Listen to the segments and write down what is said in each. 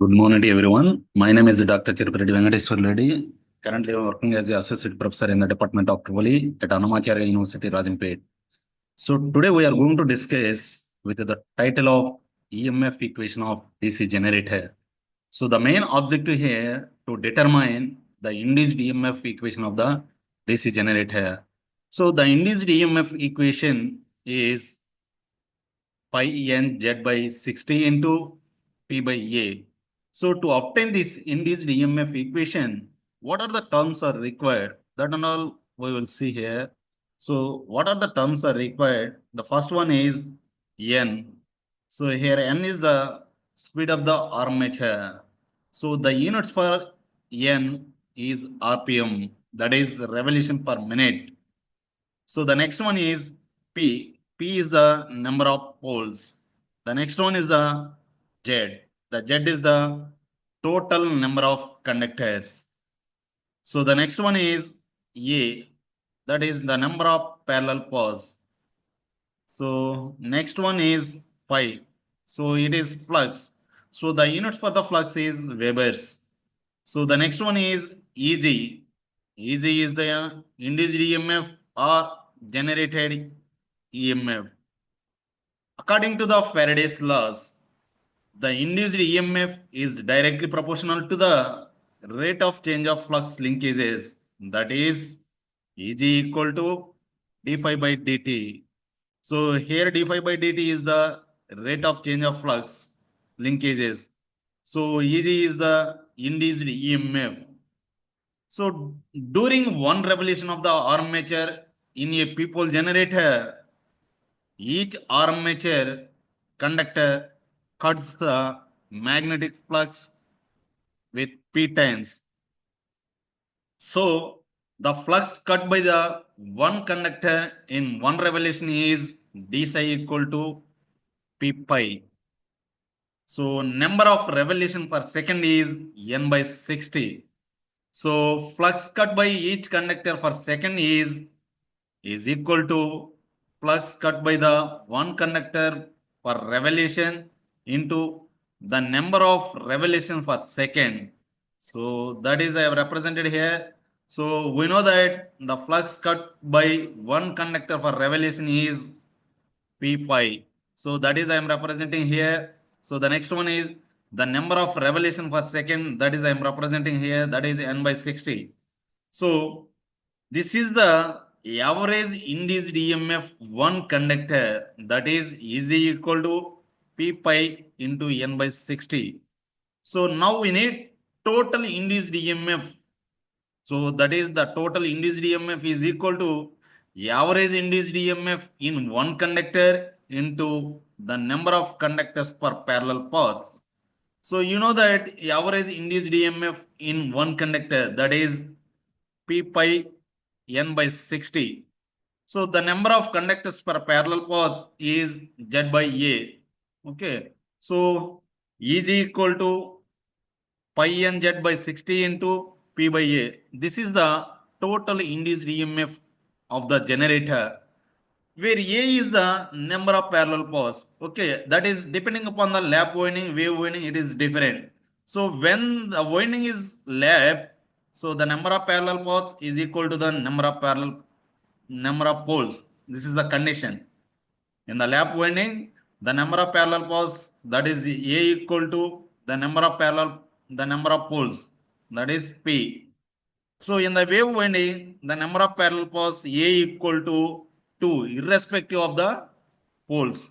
Good morning to everyone. My name is Dr. Chirupati Venkateswar Reddy. Currently, I am working as an associate professor in the Department of Trivoli at Annamacharya University, Rajampet. So today we are going to discuss with the title of EMF equation of DC generator. So the main objective here to determine the induced EMF equation of the DC generator. So the induced EMF equation is pi n z by 60 into p by a. So to obtain this induced EMF equation, what are the terms are required? That and all we will see here. So what are the terms are required? The first one is n. So here n is the speed of the armature. So the units for n is RPM, that is revolution per minute. So the next one is P. P is the number of poles. The next one is the Z. The Z is the total number of conductors. So the next one is A. That is the number of parallel paths. So next one is phi. So it is flux. So the units for the flux is Webers. So the next one is EG. EG is the induced EMF or generated EMF. According to the Faraday's laws, the induced EMF is directly proportional to the rate of change of flux linkages. That is EG equal to d phi by dt. So here d phi by dt is the rate of change of flux linkages. So EG is the induced EMF. So during one revolution of the armature in a people generator, each armature conductor cuts the magnetic flux with P times. So the flux cut by the one conductor in one revolution is d psi equal to P pi. So number of revolution per second is n by 60. So flux cut by each conductor per second is equal to flux cut by the one conductor per revolution into the number of revolutions per second. So that is I have represented here. So we know that the flux cut by one conductor per revolution is P pi. So that is I am representing here. So the next one is the number of revolution per second, that is I am representing here, that is n by 60. So this is the average induced EMF one conductor, that is equal to P pi into n by 60. So now we need total induced EMF. So that is the total induced EMF is equal to average induced EMF in one conductor into the number of conductors per parallel paths. So you know that average induced EMF in one conductor, that is P pi n by 60. So the number of conductors per parallel path is Z by A. Okay. So EG equal to pi n Z by 60 into P by A. This is the total induced EMF of the generator, where A is the number of parallel paths. Okay, that is depending upon the lap winding, wave winding, it is different. So when the winding is lap, so the number of parallel paths is equal to the number of poles. This is the condition. In the lap winding, the number of parallel paths, that is A equal to the number of poles, that is P. So in the wave winding, the number of parallel paths A equal to 2, irrespective of the poles.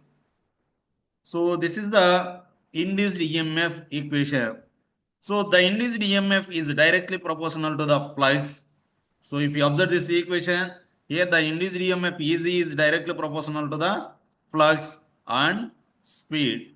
So this is the induced EMF equation. So the induced EMF is directly proportional to the flux. So if you observe this equation, here the induced EMF EZ is directly proportional to the flux and speed.